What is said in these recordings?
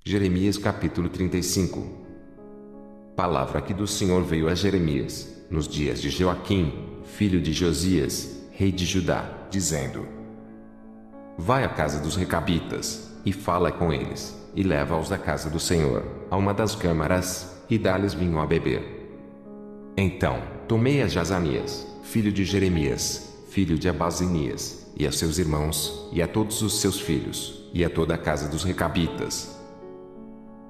Jeremias capítulo 35. Palavra que do Senhor veio a Jeremias, nos dias de Joaquim, filho de Josias, rei de Judá, dizendo: Vai à casa dos recabitas, e fala com eles, e leva-os à casa do Senhor, a uma das câmaras, e dá-lhes vinho a beber. Então, tomei a Jazanias, filho de Jeremias, filho de Abazinias, e a seus irmãos, e a todos os seus filhos, e a toda a casa dos recabitas,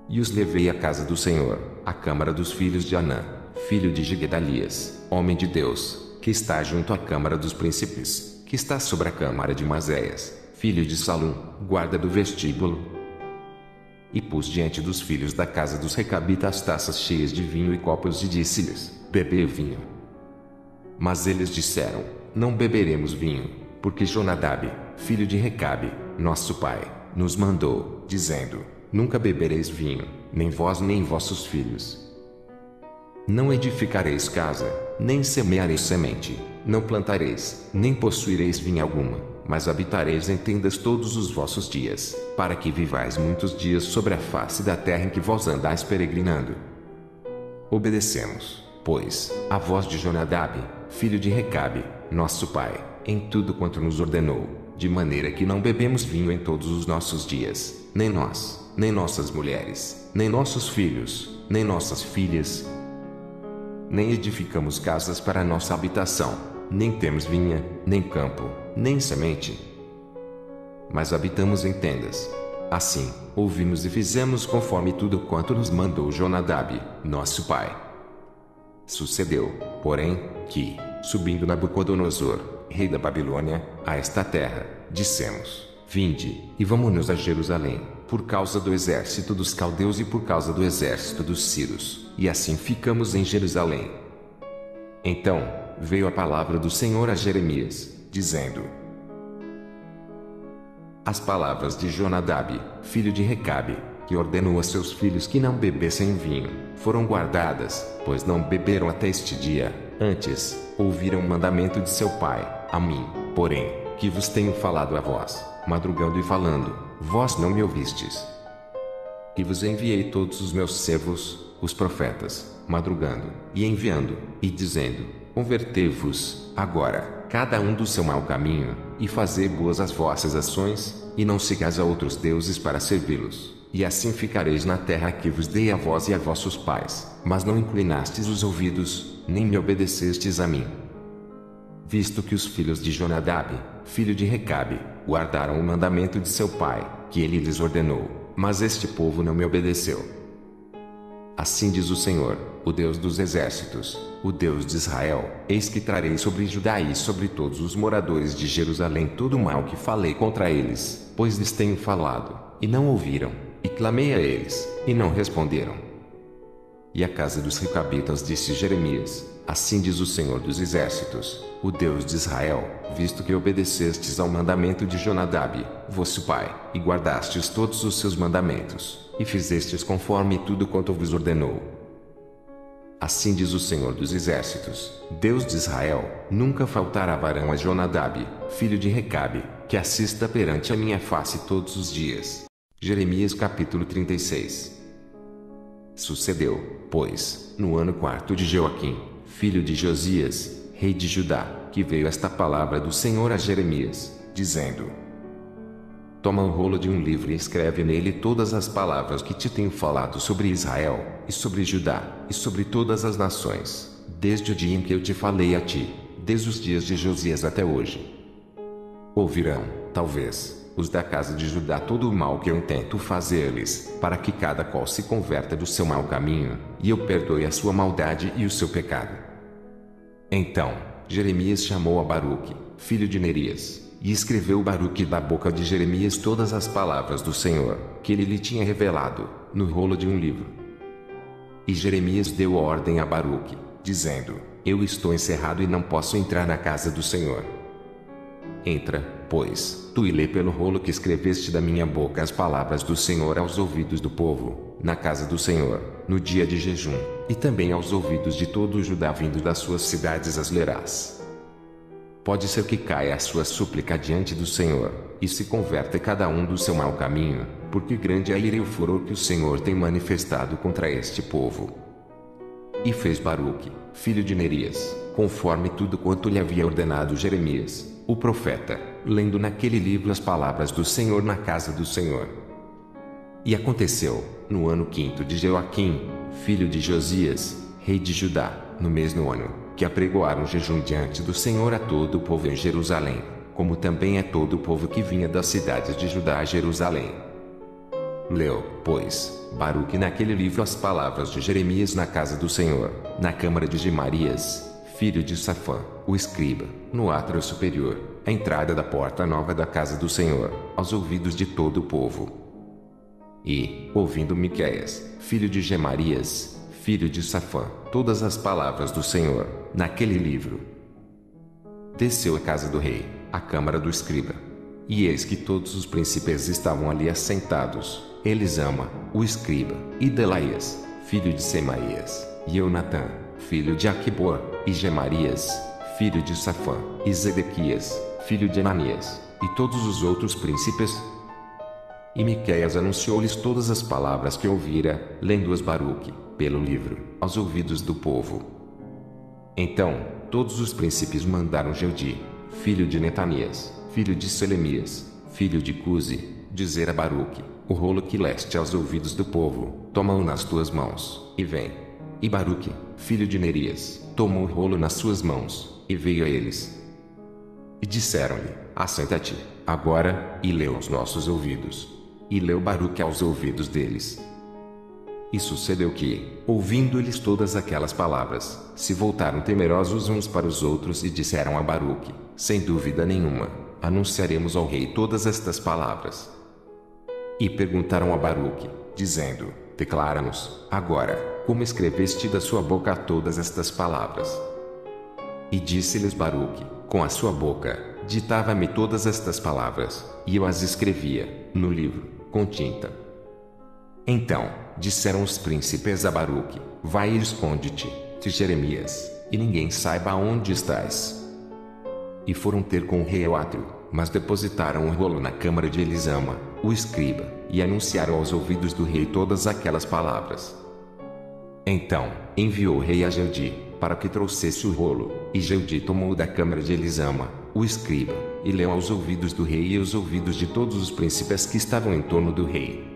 e os levei à casa do Senhor, à câmara dos filhos de Anã, filho de Gedalias, homem de Deus, que está junto à câmara dos príncipes, que está sobre a câmara de Mazéias, filho de Salum, guarda do vestíbulo. E pus diante dos filhos da casa dos recabitas taças cheias de vinho e copos, e disse-lhes: Bebei vinho. Mas eles disseram: Não beberemos vinho, porque Jonadab, filho de Recabe, nosso pai, nos mandou, dizendo: Nunca bebereis vinho, nem vós nem vossos filhos. Não edificareis casa, nem semeareis semente, não plantareis, nem possuireis vinha alguma, mas habitareis em tendas todos os vossos dias, para que vivais muitos dias sobre a face da terra em que vós andais peregrinando. Obedecemos, pois, a voz de Jonadab, filho de Recabe, nosso pai, em tudo quanto nos ordenou, de maneira que não bebemos vinho em todos os nossos dias, nem nós, nem nossas mulheres, nem nossos filhos, nem nossas filhas, nem edificamos casas para nossa habitação, nem temos vinha, nem campo, nem semente, mas habitamos em tendas. Assim, ouvimos e fizemos conforme tudo quanto nos mandou Jonadab, nosso pai. Sucedeu, porém, que, subindo Nabucodonosor, rei da Babilônia, a esta terra, dissemos: Vinde, e vamo-nos a Jerusalém, por causa do exército dos caldeus e por causa do exército dos sírios, e assim ficamos em Jerusalém. Então, veio a palavra do Senhor a Jeremias, dizendo: As palavras de Jonadab, filho de Recabe, que ordenou a seus filhos que não bebessem vinho, foram guardadas, pois não beberam até este dia. Antes, ouviram o mandamento de seu pai, a mim, porém, que vos tenho falado a vós, madrugando e falando, vós não me ouvistes. E vos enviei todos os meus servos, os profetas, madrugando, e enviando, e dizendo: Convertei-vos, agora, cada um do seu mau caminho, e fazei boas as vossas ações, e não sigais a outros deuses para servi-los, e assim ficareis na terra que vos dei a vós e a vossos pais, mas não inclinastes os ouvidos, nem me obedecestes a mim. Visto que os filhos de Jonadab, filho de Recabe, guardaram o mandamento de seu pai, que ele lhes ordenou, mas este povo não me obedeceu. Assim diz o Senhor, o Deus dos exércitos, o Deus de Israel: Eis que trarei sobre Judá e sobre todos os moradores de Jerusalém todo o mal que falei contra eles, pois lhes tenho falado, e não ouviram, e clamei a eles, e não responderam. E a casa dos recabitas disse Jeremias: Assim diz o Senhor dos exércitos, o Deus de Israel, visto que obedecestes ao mandamento de Jonadab, vosso pai, e guardastes todos os seus mandamentos, e fizestes conforme tudo quanto vos ordenou. Assim diz o Senhor dos exércitos, Deus de Israel: Nunca faltará varão a Jonadab, filho de Recabe, que assista perante a minha face todos os dias. Jeremias capítulo 36. Sucedeu, pois, no ano 4º de Joaquim, filho de Josias, rei de Judá, que veio esta palavra do Senhor a Jeremias, dizendo: Toma um rolo de um livro e escreve nele todas as palavras que te tenho falado sobre Israel, e sobre Judá, e sobre todas as nações, desde o dia em que eu te falei a ti, desde os dias de Josias até hoje. Ouvirão, talvez, os da casa de Judá todo o mal que eu intento fazer-lhes, para que cada qual se converta do seu mau caminho, e eu perdoe a sua maldade e o seu pecado. Então, Jeremias chamou a Baruque, filho de Nerias, e escreveu Baruque da boca de Jeremias todas as palavras do Senhor, que ele lhe tinha revelado, no rolo de um livro. E Jeremias deu ordem a Baruque, dizendo: Eu estou encerrado e não posso entrar na casa do Senhor. Entra, pois, tu e lê pelo rolo que escreveste da minha boca as palavras do Senhor aos ouvidos do povo, na casa do Senhor, no dia de jejum, e também aos ouvidos de todo o Judá vindo das suas cidades as lerás. Pode ser que caia a sua súplica diante do Senhor, e se converta cada um do seu mau caminho, porque grande é a ira e o furor que o Senhor tem manifestado contra este povo. E fez Baruque, filho de Nerias, conforme tudo quanto lhe havia ordenado Jeremias, o profeta, lendo naquele livro as palavras do Senhor na casa do Senhor. E aconteceu, no ano 5º de Joaquim, filho de Josias, rei de Judá, no mês nono, que apregoaram jejum diante do Senhor a todo o povo em Jerusalém, como também a todo o povo que vinha das cidades de Judá a Jerusalém. Leu, pois, Baruque naquele livro as palavras de Jeremias na casa do Senhor, na câmara de Gemarias, filho de Safã, o escriba, no átrio superior, à entrada da porta nova da casa do Senhor, aos ouvidos de todo o povo. E, ouvindo Miqueias, filho de Gemarias, filho de Safã, todas as palavras do Senhor, naquele livro, desceu à casa do rei, à câmara do escriba. E eis que todos os príncipes estavam ali assentados, Elisama, o escriba, e Delaías, filho de Semaías, e Eunatã, filho de Aquibor, e Gemarias, filho de Safã, e Zedequias, filho de Ananias, e todos os outros príncipes. E Miqueias anunciou-lhes todas as palavras que ouvira, lendo-as Baruque, pelo livro, aos ouvidos do povo. Então, todos os príncipes mandaram Jeudi, filho de Netanias, filho de Selemias, filho de Cusi, dizer a Baruque, o rolo que leste aos ouvidos do povo, toma-o nas tuas mãos, e vem. E Baruque, filho de Nerias, tomou o rolo nas suas mãos, e veio a eles. E disseram-lhe, assenta-te, agora, e lê aos nossos ouvidos. E leu Baruque aos ouvidos deles. E sucedeu que, ouvindo eles todas aquelas palavras, se voltaram temerosos uns para os outros e disseram a Baruque, sem dúvida nenhuma, anunciaremos ao rei todas estas palavras. E perguntaram a Baruque, dizendo, declara-nos, agora, como escreveste da sua boca todas estas palavras. E disse-lhes Baruque, com a sua boca, ditava-me todas estas palavras, e eu as escrevia, no livro, com tinta. Então, disseram os príncipes a Baruque, vai e esconde-te, de Jeremias, e ninguém saiba onde estás. E foram ter com o rei ao átrio, mas depositaram o rolo na câmara de Elisama, o escriba, e anunciaram aos ouvidos do rei todas aquelas palavras. Então, enviou o rei a Jeudi, para que trouxesse o rolo, e Jeudi tomou da câmara de Elisama, o escriba, e leu aos ouvidos do rei e aos ouvidos de todos os príncipes que estavam em torno do rei.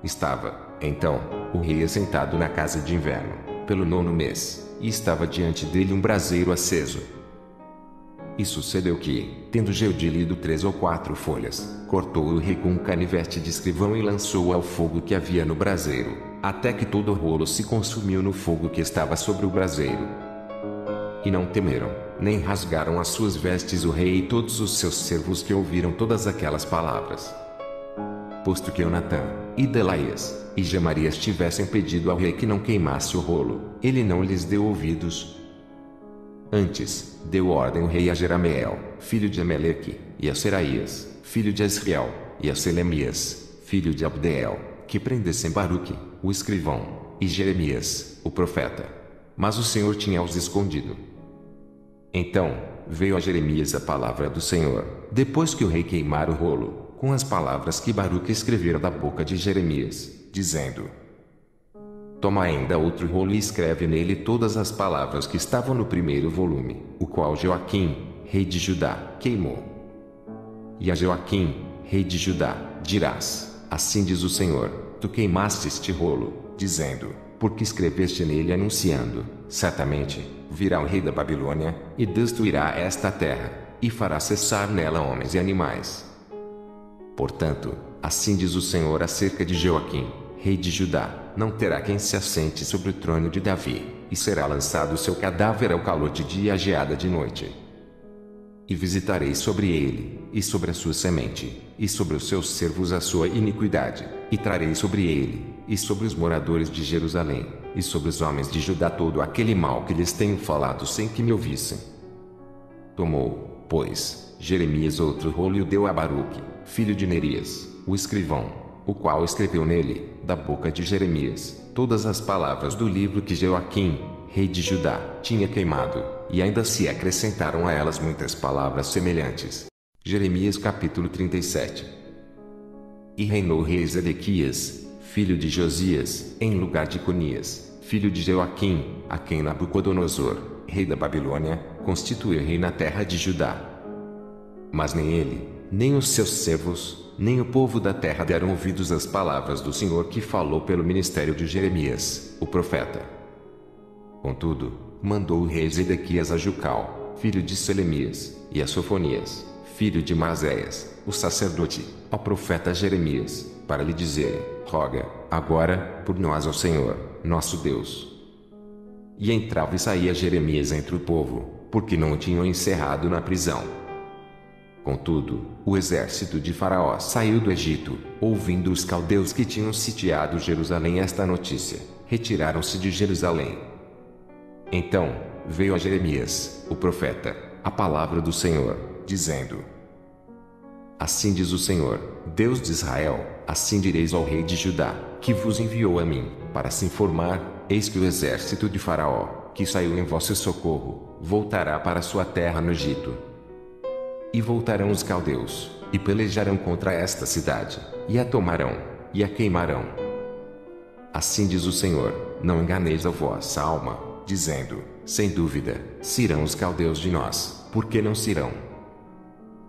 Estava, então, o rei assentado na casa de inverno, pelo 9º mês, e estava diante dele um braseiro aceso. E sucedeu que, tendo Jeudi lido 3 ou 4 folhas, cortou o rei com um canivete de escrivão e lançou-o ao fogo que havia no braseiro, até que todo o rolo se consumiu no fogo que estava sobre o braseiro. E não temeram, nem rasgaram as suas vestes o rei e todos os seus servos que ouviram todas aquelas palavras. Posto que Eunatã, e Delaías, e Gemarias tivessem pedido ao rei que não queimasse o rolo, ele não lhes deu ouvidos. Antes, deu ordem o rei a Jerameel, filho de Ameleque, e a Seraías, filho de Azriel, e a Selemias, filho de Abdeel, que prendessem Baruque, o escrivão, e Jeremias, o profeta. Mas o Senhor tinha-os escondido. Então, veio a Jeremias a palavra do Senhor, depois que o rei queimara o rolo, com as palavras que Baruque escrevera da boca de Jeremias, dizendo: toma ainda outro rolo e escreve nele todas as palavras que estavam no primeiro volume, o qual Joaquim, rei de Judá, queimou. E a Joaquim, rei de Judá, dirás: assim diz o Senhor, tu queimaste este rolo, dizendo, porque escreveste nele anunciando, certamente, virá o rei da Babilônia, e destruirá esta terra, e fará cessar nela homens e animais. Portanto, assim diz o Senhor acerca de Joaquim, rei de Judá, não terá quem se assente sobre o trono de Davi, e será lançado o seu cadáver ao calor de dia e à geada de noite. E visitarei sobre ele, e sobre a sua semente, e sobre os seus servos a sua iniquidade, e trarei sobre ele, e sobre os moradores de Jerusalém, e sobre os homens de Judá todo aquele mal que lhes tenho falado sem que me ouvissem. Tomou, pois, Jeremias outro rolo e o deu a Baruque, filho de Nerias, o escrivão, o qual escreveu nele, da boca de Jeremias, todas as palavras do livro que Joaquim, rei de Judá, tinha queimado, e ainda se acrescentaram a elas muitas palavras semelhantes. Jeremias capítulo 37. E reinou o rei Zedequias, filho de Josias, em lugar de Conias, filho de Joaquim, a quem Nabucodonosor, rei da Babilônia, constituiu rei na terra de Judá. Mas nem ele, nem os seus servos, nem o povo da terra deram ouvidos às palavras do Senhor que falou pelo ministério de Jeremias, o profeta. Contudo, mandou o rei Zedequias a Jucal, filho de Selemias, e a Sofonias, filho de Maséias, o sacerdote, ao profeta Jeremias, para lhe dizerem: roga, agora, por nós ao Senhor, nosso Deus. E entrava e saía Jeremias entre o povo, porque não o tinham encerrado na prisão. Contudo, o exército de Faraó saiu do Egito, ouvindo os caldeus que tinham sitiado Jerusalém esta notícia, retiraram-se de Jerusalém. Então, veio a Jeremias, o profeta, a palavra do Senhor, dizendo: assim diz o Senhor, Deus de Israel, assim direis ao rei de Judá, que vos enviou a mim, para se informar: eis que o exército de Faraó, que saiu em vosso socorro, voltará para sua terra no Egito. E voltarão os caldeus, e pelejarão contra esta cidade, e a tomarão, e a queimarão. Assim diz o Senhor: não enganeis a vossa alma, dizendo: sem dúvida, se irão os caldeus de nós, porque não se irão.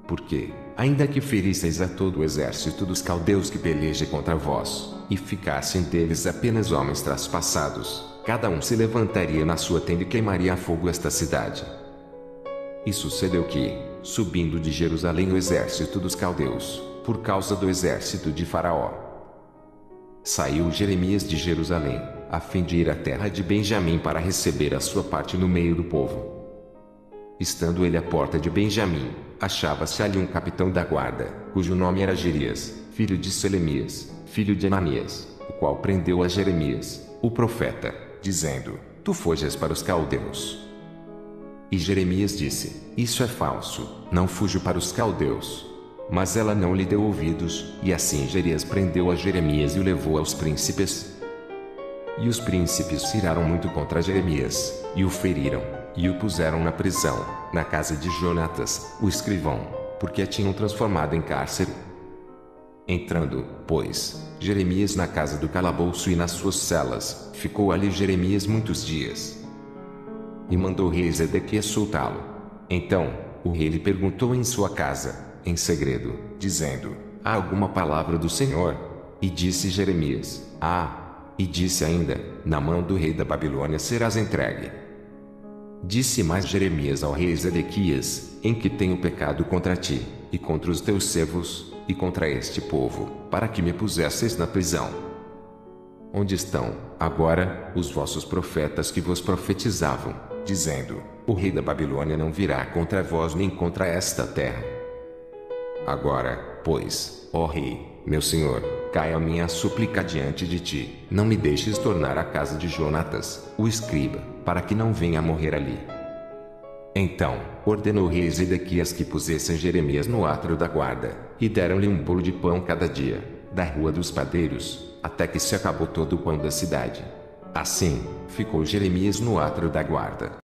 Porque, ainda que ferisseis a todo o exército dos caldeus que peleje contra vós, e ficassem deles apenas homens traspassados, cada um se levantaria na sua tenda e queimaria a fogo esta cidade. E sucedeu que, subindo de Jerusalém o exército dos caldeus, por causa do exército de Faraó, saiu Jeremias de Jerusalém, a fim de ir à terra de Benjamim para receber a sua parte no meio do povo. Estando ele à porta de Benjamim, achava-se ali um capitão da guarda, cujo nome era Jerias, filho de Selemias, filho de Ananias, o qual prendeu a Jeremias, o profeta, dizendo: tu foges para os caldeus. E Jeremias disse: isso é falso, não fujo para os caldeus. Mas ela não lhe deu ouvidos, e assim Jerias prendeu a Jeremias e o levou aos príncipes. E os príncipes se iraram muito contra Jeremias, e o feriram, e o puseram na prisão, na casa de Jonatas, o escrivão, porque a tinham transformado em cárcere. Entrando, pois, Jeremias na casa do calabouço e nas suas celas, ficou ali Jeremias muitos dias. E mandou o rei Zedequias soltá-lo. Então, o rei lhe perguntou em sua casa, em segredo, dizendo: há alguma palavra do Senhor? E disse Jeremias: e disse ainda: na mão do rei da Babilônia serás entregue. Disse mais Jeremias ao rei Zedequias: em que tenho pecado contra ti, e contra os teus servos, e contra este povo, para que me pusesseis na prisão? Onde estão, agora, os vossos profetas que vos profetizavam, dizendo: o rei da Babilônia não virá contra vós nem contra esta terra? Agora, pois, ó rei, meu senhor, caia a minha súplica diante de ti, não me deixes tornar à casa de Jonatas, o escriba, para que não venha morrer ali. Então, ordenou o rei Zedequias que pusessem Jeremias no átrio da guarda, e deram-lhe um bolo de pão cada dia, da rua dos padeiros, até que se acabou todo o pão da cidade. Assim, ficou Jeremias no átrio da guarda.